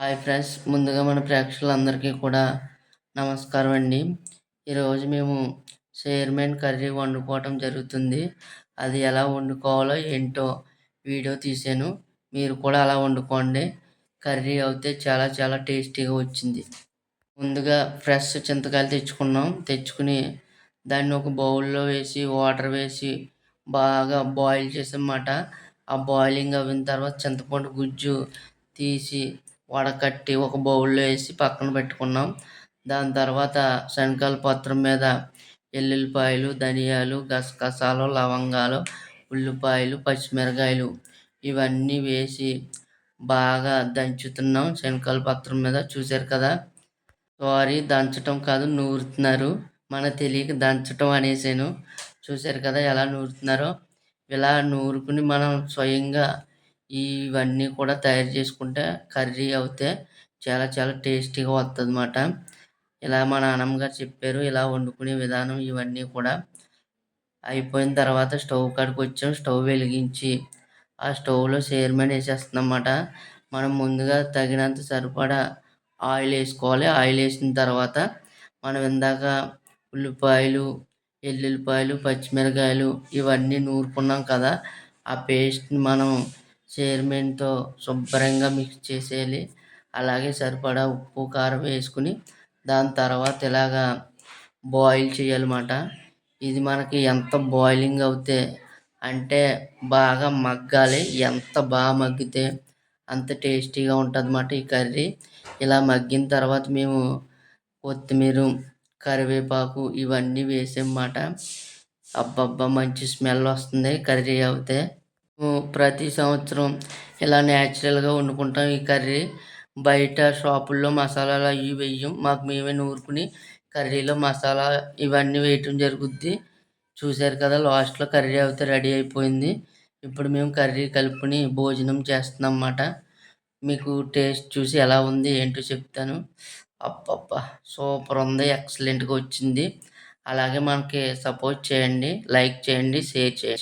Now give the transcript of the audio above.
Hi friends! ముందుగా మన ప్రేక్షకులందరికీ కూడా నమస్కారం అండి. ఈరోజు మేము షేర్మన్ కర్రీ వండుకోవటం జరుగుతుంది. అది ఎలా వండుకోవాలో ఏంటో వీడియో తీశాను. మీరు కూడా అలా వండుకోండి. కర్రీ అయితే చాలా చాలా టేస్టీగా వచ్చింది. ముందుగా ఫ్రెష్ చింతకాయలు తెచ్చుకున్నాం. తెచ్చుకుని దాన్ని ఒక బౌల్‌లో వేసి వాటర్ వేసి బాగా బాయిల్ చేసామన్నమాట. ఆ బాయిలింగ్ అవ్విన తర్వాత చింతపండు గుజ్జు తీసి వడకట్టి ఒక బౌల్‌లో వేసి పక్కన పెట్టుకున్నాం. దాని తర్వాత శనగకాయల పత్రం మీద ఎల్లుల్లిపాయలు, ధనియాలు, గసగసాలు, లవంగాలు, ఉల్లిపాయలు, పచ్చిమిరపకాయలు ఇవన్నీ వేసి బాగా దంచుతున్నాం శనగకాయల పత్రం మీద. చూసారు కదా! సారీ, దంచటం కాదు, నూరుతున్నారు. మనకు తెలియక దంచటం అనేసాను. చూసారు కదా ఎలా నూరుతున్నారో. ఇలా నూరుకుని మనం స్వయంగా ఇవన్నీ కూడా తయారు చేసుకుంటే కర్రీ అయితే చాలా చాలా టేస్టీగా వస్తుందన్నమాట. ఇలా మా నాన్నమ్మ గారు చెప్పారు. ఇలా వండుకునే విధానం ఇవన్నీ కూడా. అయిపోయిన తర్వాత స్టవ్ కాడికి వచ్చాం. స్టవ్ వెలిగించి ఆ స్టవ్‌లో షేర్మన్ వేసేస్తున్నామన్నమాట. మనం ముందుగా తగినంత సరిపడా ఆయిల్ వేసుకోవాలి. ఆయిల్ వేసిన తర్వాత మనం ఇందాక ఉల్లిపాయలు, ఎల్లుల్లిపాయలు, పచ్చిమిరపకాయలు ఇవన్నీ నూరుకున్నాం కదా! ఆ పేస్ట్‌ని మనం షేర్మన్‌తో శుభ్రంగా మిక్స్ చేసేయాలి. అలాగే సరిపడా ఉప్పు, కారం వేసుకుని దాని తర్వాత ఇలాగా బాయిల్ చేయాలన్నమాట. ఇది మనకి ఎంత బాయిలింగ్ అవుతే అంటే బాగా మగ్గాలి. ఎంత బాగా మగ్గితే అంత టేస్టీగా ఉంటుందన్నమాట ఈ కర్రీ. ఇలా మగ్గిన తర్వాత మేము కొత్తిమీర, కరివేపాకు ఇవన్నీ వేసామన్నమాట. అబ్బబ్బా! మంచి స్మెల్ వస్తుంది కర్రీ అయితే. ప్రతి సంవత్సరం ఇలా నేచురల్‌గా వండుకుంటాం ఈ కర్రీ. బయట షాపుల్లో మసాలాలు అవి వెయ్యం. మాకు మేమే నూరుకుని కర్రీలో మసాలా ఇవన్నీ వేయటం జరుగుద్ది. చూసారు కదా! లాస్ట్‌లో కర్రీ అయితే రెడీ అయిపోయింది. ఇప్పుడు మేము కర్రీ కలుపుకొని భోజనం చేస్తున్నామన్నమాట. మీకు టేస్ట్ చూసి ఎలా ఉంది ఏంటో చెప్తాను. అబ్బబ్బా! సూపర్ ఉంది. ఎక్సలెంట్‌గా వచ్చింది. అలాగే మనకి సపోర్ట్ చేయండి. లైక్ చేయండి. షేర్ చేయండి.